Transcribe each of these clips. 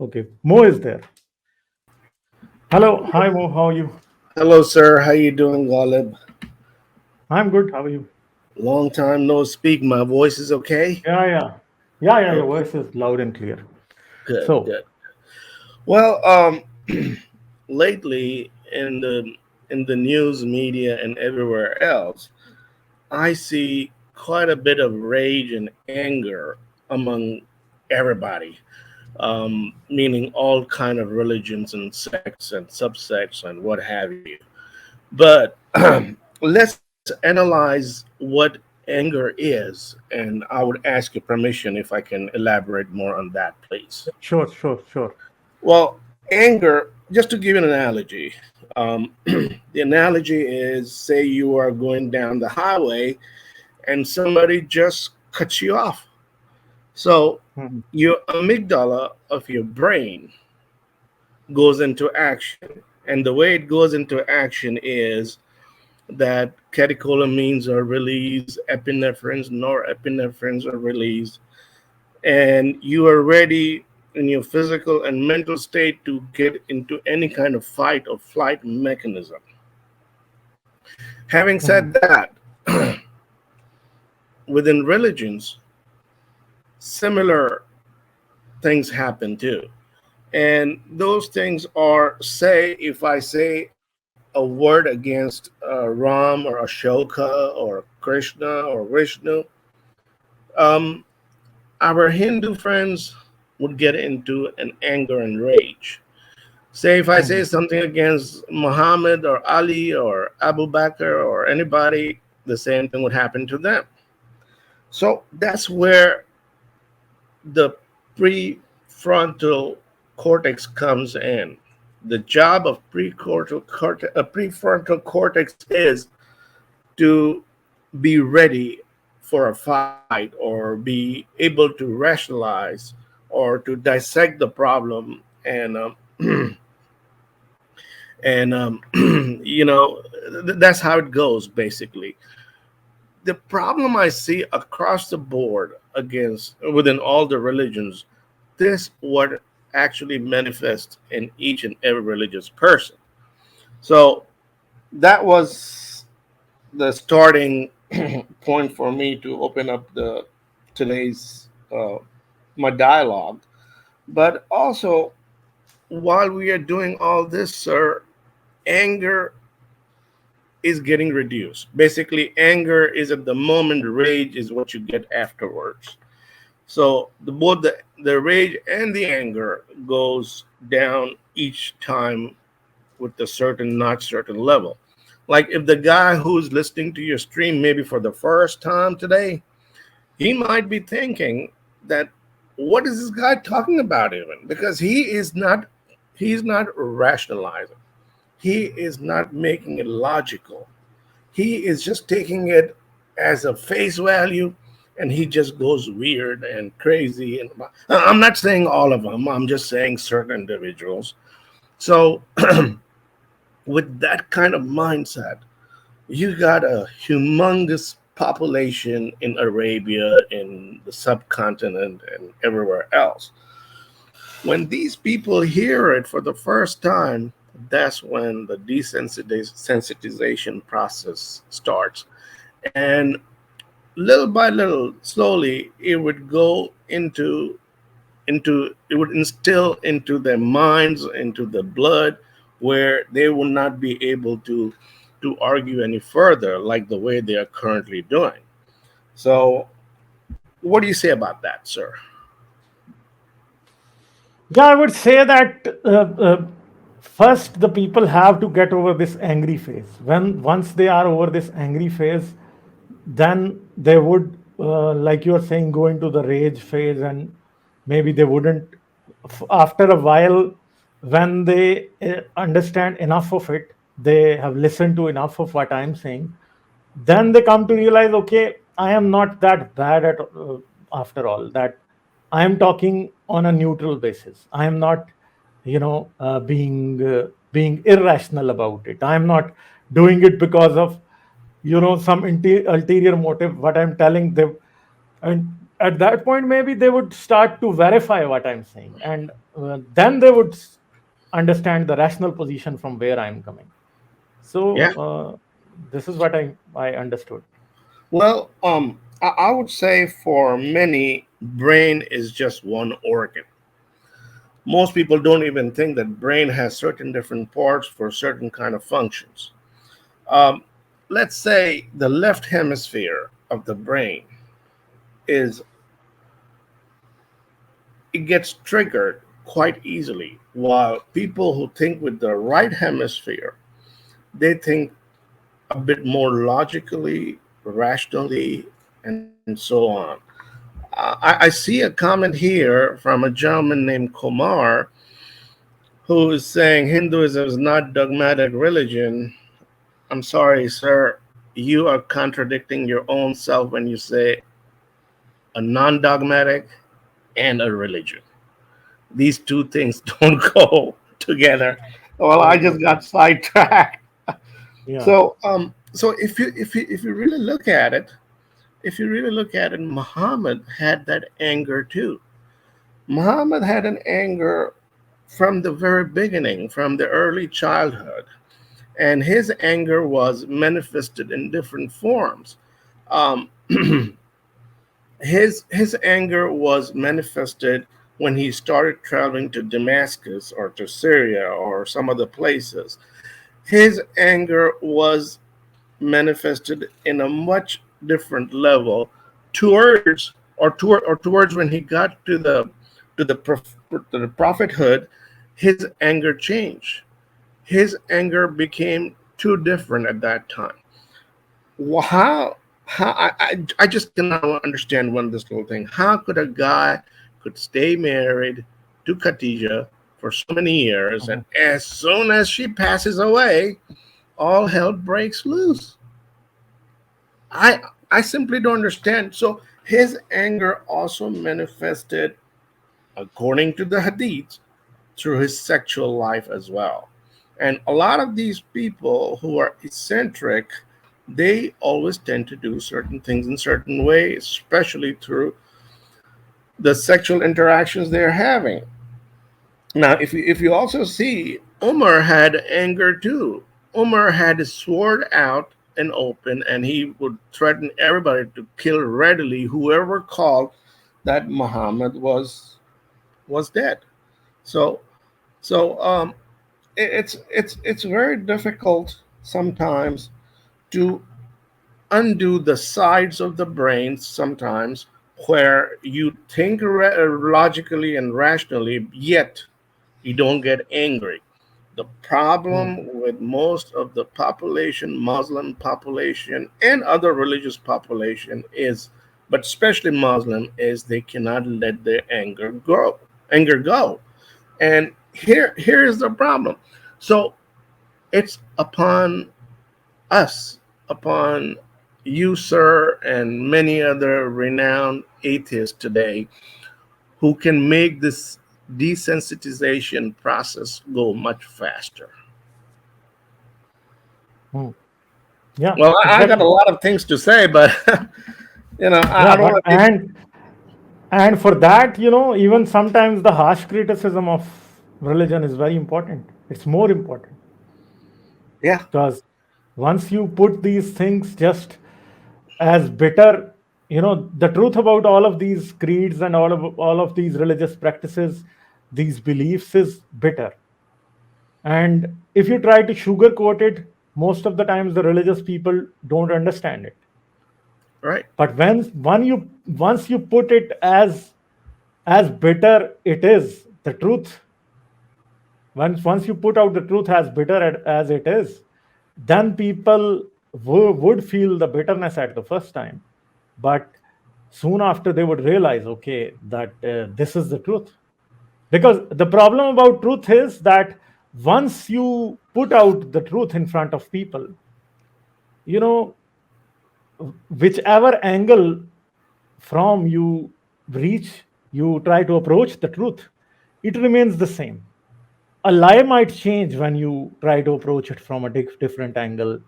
Okay, Mo is there. Hello, hi Mo, how are you? Hello, sir. How you doing, Ghalib? I'm good. How are you? Long time no speak. My voice is okay. Yeah. Your Okay, voice is loud and clear. good, So, good. Well, lately in the news media and everywhere else, I see quite a bit of rage and anger among everybody, meaning all kind of religions and sects and subsects and what have you. But let's analyze what anger is, and I would ask your permission if I can elaborate more on that, please. sure. Well, anger, just to give you an analogy, the analogy is, say you are going down the highway and somebody just cuts you off. So Mhm. your amygdala of your brain goes into action. And the way it goes into action is that catecholamines are released, epinephrines, norepinephrines are released, and you are ready in your physical and mental state to get into any kind of fight or flight mechanism. Having said Mhm. that, within religions, similar things happen too. And those things are, say, if I say a word against Ram or Ashoka or Krishna or Vishnu, um, our Hindu friends would get into an anger and rage. Say if I say Mhm. something against Muhammad or Ali or Abu Bakr or anybody, the same thing would happen to them. So that's where the prefrontal cortex comes in. The job of prefrontal cortex is to be ready for a fight or be able to rationalize or to dissect the problem and that's how it goes basically. The problem I see across the board against within all the religions, this what actually manifests in each and every religious person. So that was the starting point for me to open up the today's my dialogue. But also, while we are doing all this, sir, anger is getting reduced. Basically, anger is at the moment, rage is what you get afterwards. So the rage and the anger goes down each time with a certain not certain level. Like if the guy who's listening to your stream maybe for the first time today, he might be thinking that what is this guy talking about even? Because he's not rationalizing. He is not making it logical. He is just taking it as a face value, and he just goes weird and crazy. And I'm not saying all of them, I'm just saying certain individuals. So with that kind of mindset, you got a humongous population in Arabia, in the subcontinent, and everywhere else. When these people hear it for the first time, that's when the desensitization process starts. And little by little, slowly, it would go into it would instill into their minds, into the blood, where they will not be able to argue any further like the way they are currently doing. So what do you say about that, sir? Yeah, I would say that first the people have to get over this angry phase. When once they are over this angry phase, then they would, like you are saying, go into the rage phase, and maybe they wouldn't. After a while, when they understand enough of it, they have listened to enough of what I'm saying, then they come to realize, okay, I am not that bad at after all, that I am talking on a neutral basis. I am not, being irrational about it. I am not doing it because of some ulterior motive. What I'm telling them, and at that point maybe they would start to verify what I'm saying, and then they would understand the rational position from where I'm coming. So Yeah. this is what I understood. Well, I would say for many, brain is just one organ. Most people don't even think that brain has certain different parts for certain kind of functions. Um, let's say the left hemisphere of the brain is it gets triggered quite easily, while people who think with the right hemisphere, they think a bit more logically, rationally, and so on. I see a comment here from a gentleman named Komar who is saying Hinduism is not dogmatic religion. I'm sorry, sir. You are contradicting your own self when you say a non dogmatic and a religion. These two things don't go together. Well, I Okay. just got sidetracked. Yeah. So if you really look at it, Muhammad had that anger too. Muhammad had an anger from the very beginning, from the early childhood, and his anger was manifested in different forms. Um, his anger was manifested when he started traveling to Damascus or to Syria or some other places. His anger was manifested in a much different level towards or towards when he got to the to the prophethood. His anger changed. His anger became too different at that time. How I just cannot understand one this little thing. How could a guy could stay married to Khadijah for so many years, and Mhm. as soon as she passes away, all hell breaks loose? I simply don't understand. So his anger also manifested, according to the hadiths, through his sexual life as well. And a lot of these people who are eccentric, they always tend to do certain things in certain ways, especially through the sexual interactions they're having. Now, if you also see, Umar had anger too. Umar had his sword out and open, and he would threaten everybody to kill readily whoever called that Muhammad was dead. So so it's very difficult sometimes to undo the sides of the brain sometimes where you think logically and rationally, yet you don't get angry. The Hmm. problem with most of the population, Muslim population, and other religious population is, but especially Muslim, is they cannot let their anger go. And here is the problem. So it's upon us, upon you, sir, and many other renowned atheists today who can make this desensitization process go much faster. Hmm. Yeah, Well, I got a exactly. lot of things to say, but I Yeah, don't want but to take. and for that, even sometimes the harsh criticism of religion is very important. It's more important Yeah, because once you put these things just as bitter, the truth about all of these creeds and all of these religious practices, these beliefs is bitter. And if you try to sugarcoat it, most of the times the religious people don't understand it. right. But once you put it as bitter it is, the truth, once you put out the truth as bitter as it is, then people would feel the bitterness at the first time, but soon after they would realize, okay, that this is the truth. Because the problem about truth is that once you put out the truth in front of people, you know whichever angle from you try to approach the truth, it remains the same. A lie might change when you try to approach it from a different angle.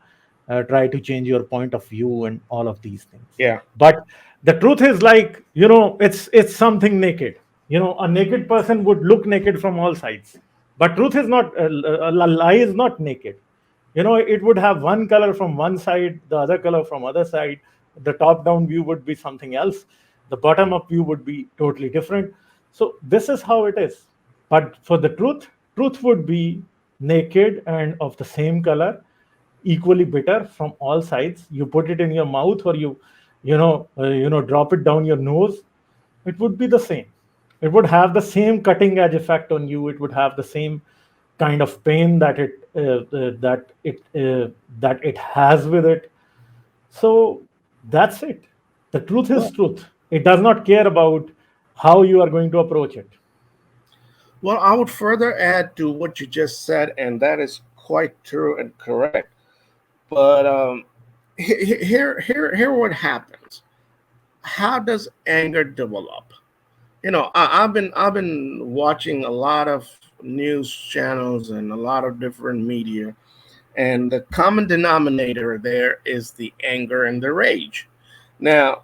try to change your point of view and all of these things. Yeah. But the truth is, like, it's something naked. A naked person would look naked from all sides, but truth is not, a lie is not naked. It would have one color from one side, the other color from other side. The top down view would be something else, the bottom up view would be totally different. So this is how it is. But for the truth would be naked and of the same color, equally bitter from all sides. You put it in your mouth, or drop it down your nose, it would be the same. It would have the same cutting edge effect on you. It would have the same kind of pain that it has with it. So that's it. The truth is Well, truth. It does not care about how you are going to approach it. well, I would further add to what you just said, and that is quite true and correct. But here, what happens. How does anger develop? I've been watching a lot of news channels and a lot of different media, and the common denominator there is the anger and the rage. Now,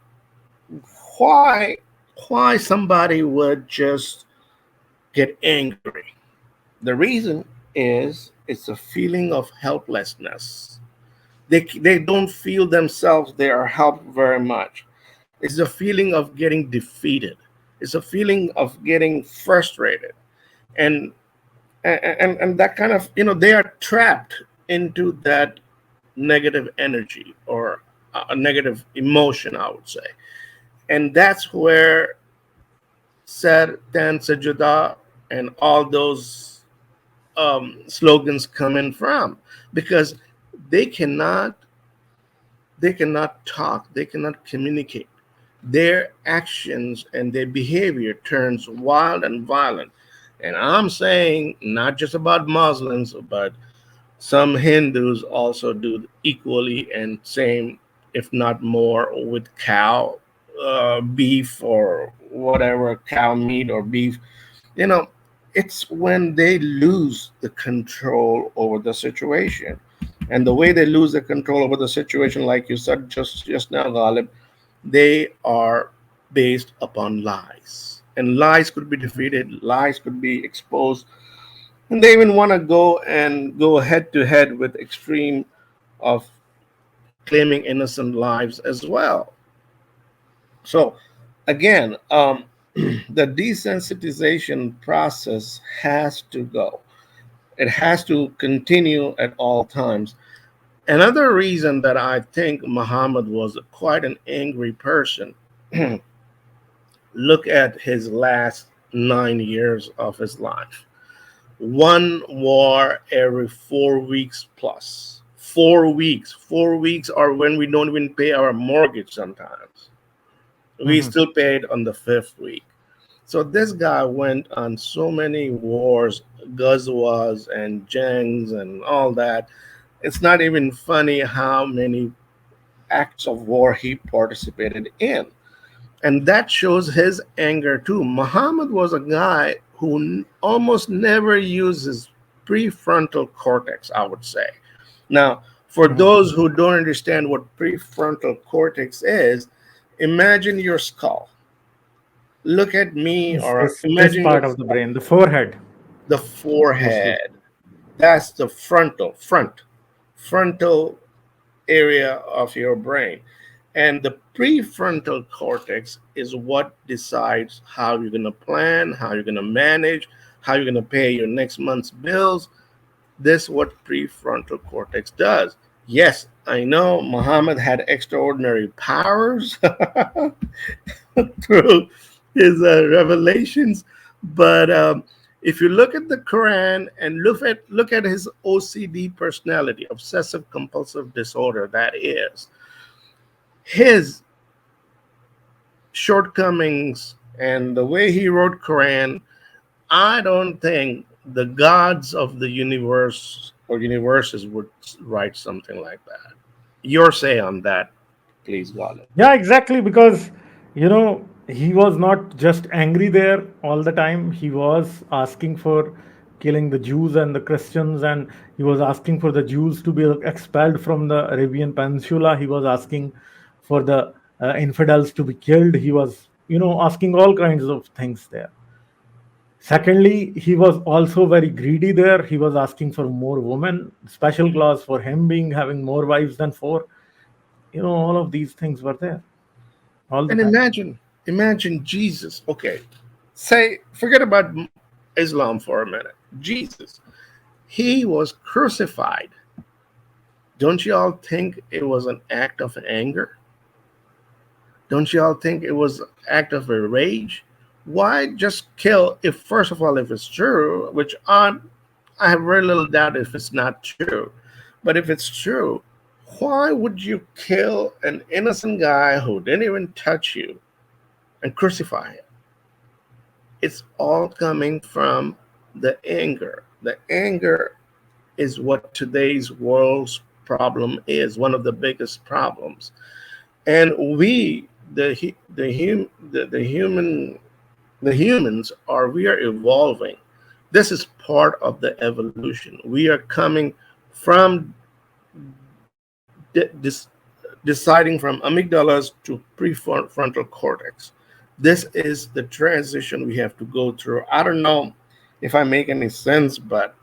why why somebody would just get angry? The reason is it's a feeling of helplessness. They don't feel themselves they are helped very much. It's a feeling of getting defeated. It's a feeling of getting frustrated, and and that kind of, they are trapped into that negative energy, or a negative emotion, I would say. And that's where Sar Tan Sajuda and all those slogans come in from, because they cannot they cannot talk, they cannot communicate. Their actions and their behavior turns wild and violent. And I'm saying not just about Muslims, but some Hindus also do equally and same, if not more, with cow, beef, or whatever, cow meat or beef. You know, it's when they lose the control over the situation. And the way they lose the control over the situation, like you said just now, Ghalib, they are based upon lies. And lies could be defeated, lies could be exposed, and they even want to go head to head with extreme of claiming innocent lives as well. So again, the desensitization process has to go. It has to continue at all times. Another reason that I think Muhammad was quite an angry person, look at his last 9 years of his life. One war every 4 weeks plus. 4 weeks. 4 weeks are when we don't even pay our mortgage sometimes. We Mhm. still paid on the fifth week. So this guy went on so many wars, Ghazwas and Jangs and all that. It's not even funny how many acts of war he participated in. And that shows his anger too. Muhammad was a guy who almost never uses prefrontal cortex, I would say. Now, for Mhm. those who don't understand what prefrontal cortex is, imagine your skull. Look at me, This, or this this imagine your part of the skull. brain, the forehead, The mostly. forehead. That's the frontal area of your brain. And the prefrontal cortex is what decides how you're going to plan, how you're going to manage, how you're going to pay your next month's bills. This is what prefrontal cortex does. Yes, I know Muhammad had extraordinary powers through his revelations, but if you look at the Quran and look at his OCD personality, obsessive compulsive disorder, that is his shortcomings and the way he wrote Quran, I don't think the gods of the universe or universes would write something like that. Your say on that, please, Ghalib. Yeah, exactly. Because, he was not just angry there all the time. He was asking for killing the Jews and the Christians, and he was asking for the Jews to be expelled from the Arabian Peninsula. He was asking for the infidels to be killed. He was, asking all kinds of things there. Secondly, he was also very greedy there. He was asking for more women, special clause for him being having more wives than four. All of these things were there all the And time. imagine Jesus. Okay, say forget about Islam for a minute. Jesus, he was crucified. Don't you all think it was an act of anger? Don't you all think it was an act of a rage? Why just kill if first of all if it's true, which I have very little doubt if it's not true. But if it's true, why would you kill an innocent guy who didn't even touch you and crucify him? It's all coming from the anger. The anger is what today's world's problem is, one of the biggest problems. And we, the humans are we are evolving. This is part of the evolution. We are coming from deciding from amygdalas to prefrontal cortex. This is the transition we have to go through. I don't know if I make any sense, but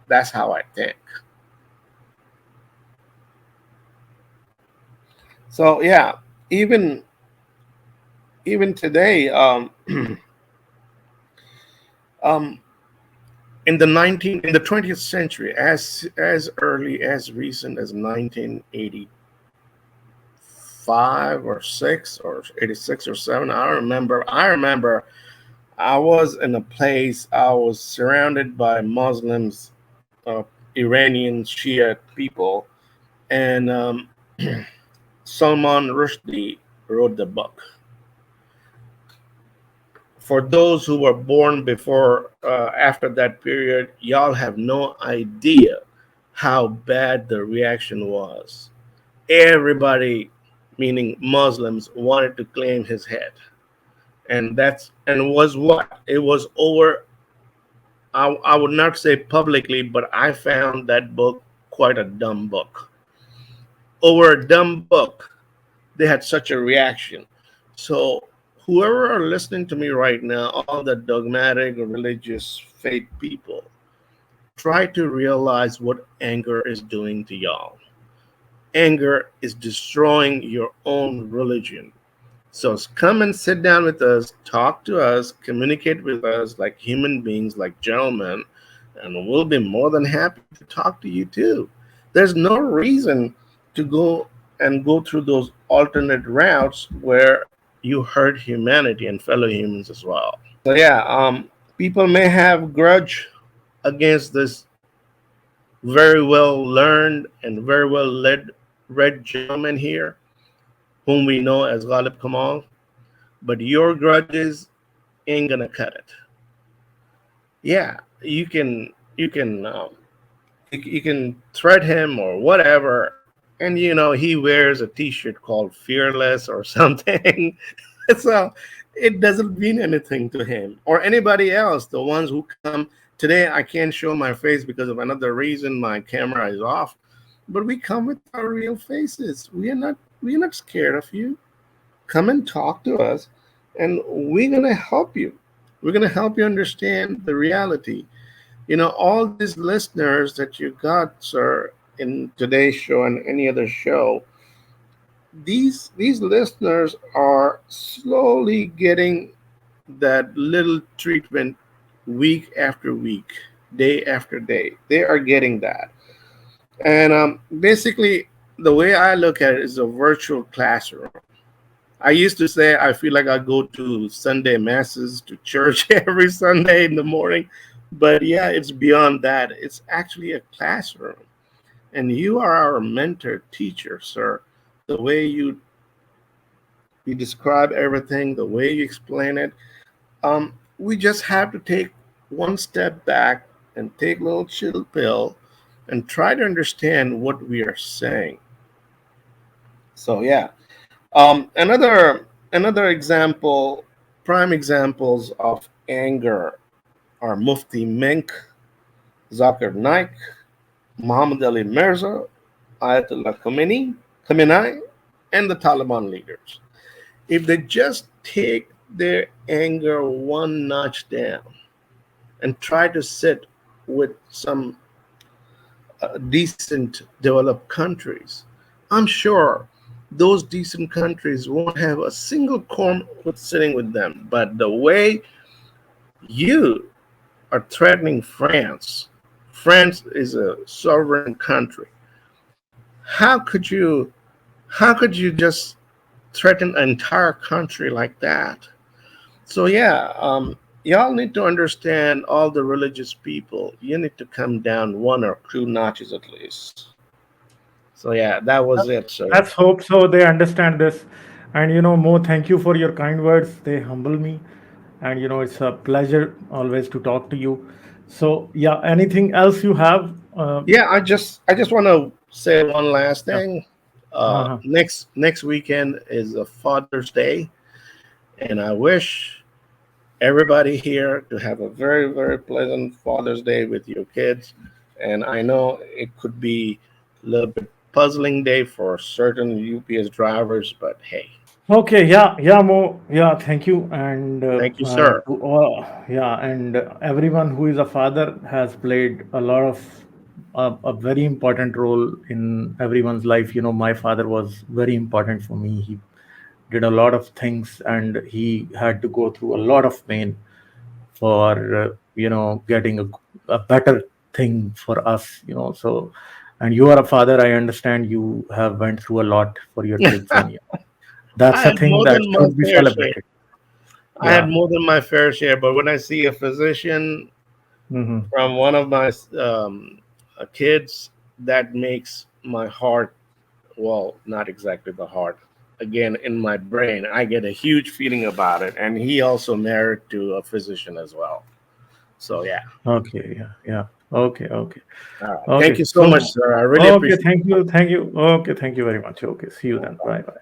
that's how I think. So yeah, even even today, um, in the 20th century, as early as recent as 1985 or 6 or 86 or 7, I remember I was in a place, I was surrounded by Muslims, uh, Iranian Shia people, and Salman Rushdie wrote the book. For those who were born before, after that period, y'all have no idea how bad the reaction was. Everybody, meaning Muslims, wanted to claim his head, and was what it was over. I would not say publicly, but I found that book quite a dumb book. Over a dumb book, they had such a reaction. So, whoever are listening to me right now, all the dogmatic or religious faith people, try to realize what anger is doing to y'all. Anger is destroying your own religion. So come and sit down with us, talk to us, communicate with us like human beings, like gentlemen, and we'll be more than happy to talk to you too. There's no reason to go through those alternate routes where you hurt humanity and fellow humans as well. So yeah, people may have grudge against this very well learned and very well led read gentleman here, whom we know as Ghalib Kamal, but your grudges ain't gonna cut it. Yeah, you can threat him or whatever, and he wears a T-shirt called Fearless or something. So it doesn't mean anything to him or anybody else. The ones who come today, I can't show my face because of another reason. My camera is off, but we come with our real faces. We are not scared of you. Come and talk to us, and we're gonna help you. We're gonna help you understand the reality. All these listeners that you got, sir, in today's show and any other show, these listeners are slowly getting that little treatment week after week, day after day. They are getting that. And basically, the way I look at it is a virtual classroom. I used to say I feel like I go to Sunday masses to church every Sunday in the morning, but yeah, it's beyond that. It's actually a classroom, and you are our mentor, teacher, sir. The way you describe everything, the way you explain it, we just have to take one step back and take a little chill pill and try to understand what we are saying. So yeah, another example, prime examples of anger are Mufti Menk. Zakir Naik, Muhammad Ali Mirza, Ayatollah Khamenei, and the Taliban leaders. If they just take their anger one notch down and try to sit with some decent developed countries, I'm sure those decent countries won't have a single qualm with sitting with them. But the way you are threatening France, France is a sovereign country. How could you how could you just threaten an entire country like that? So yeah, y'all need to understand all the religious people. You need to come down one or two notches at least. So yeah, that was it, sir. Let's hope so. They understand this. And Mo, thank you for your kind words. They humble me. And it's a pleasure always to talk to you. So yeah, anything else you have? Yeah, I just want to say one last Yeah. thing. Uh-huh. Next weekend is a Father's Day, and I wish everybody here to have a very very pleasant Father's Day with your kids. And I know it could be a little bit puzzling day for certain UPS drivers, but hey, Okay, yeah, yeah, Mo, yeah, thank you, and thank you, sir. to all, yeah, and everyone who is a father has played a lot of a very important role in everyone's life. My father was very important for me. He did a lot of things, and he had to go through a lot of pain for getting a better thing for us. So, and you are a father. I understand you have went through a lot for your kids, and I that's a had thing more that than my should be fair share. celebrated. I had Yeah. more than my fair share, but when I see a physician Hmm. from one of my kids, that makes my heart, well, not exactly the heart, again, in my brain, I get a huge feeling about it. And he also married to a physician as well. So, yeah. Okay. Yeah. Yeah. Okay. Okay. All right. Thank Okay. you so much, So, sir. I really okay. appreciate Thank it. you. Thank you. Okay. Thank you very much. Okay. See you then. Bye. Bye.